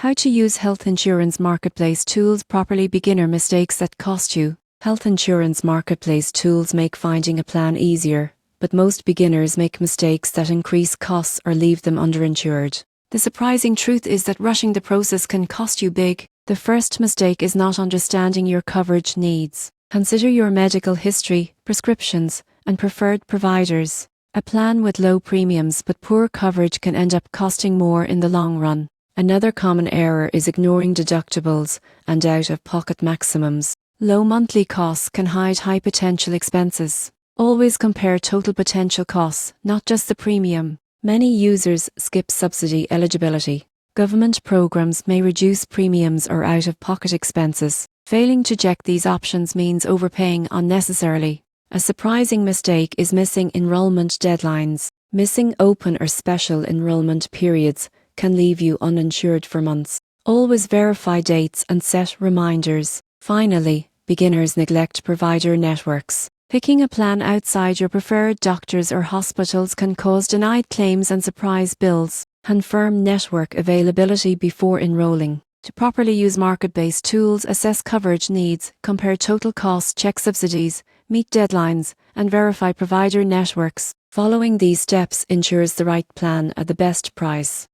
How to use health insurance marketplace tools properly. Beginner mistakes that cost you. Health insurance marketplace tools make finding a plan easier, but most beginners make mistakes that increase costs or leave them underinsured. The surprising truth is that rushing the process can cost you big. The first mistake is not understanding your coverage needs. Consider your medical history, prescriptions, and preferred providers. A plan with low premiums but poor coverage can end up costing more in the long run. Another common error is ignoring deductibles and out-of-pocket maximums. Low monthly costs can hide high potential expenses. Always compare total potential costs, not just the premium. Many users skip subsidy eligibility. Government programs may reduce premiums or out-of-pocket expenses. Failing to check these options means overpaying unnecessarily. A surprising mistake is missing enrollment deadlines. Missing open or special enrollment periods can leave you uninsured for months. Always verify dates and set reminders. Finally, beginners neglect provider networks. Picking a plan outside your preferred doctors or hospitals can cause denied claims and surprise bills. Confirm network availability before enrolling. To properly use market-based tools, assess coverage needs, compare total costs, check subsidies, meet deadlines, and verify provider networks. Following these steps ensures the right plan at the best price.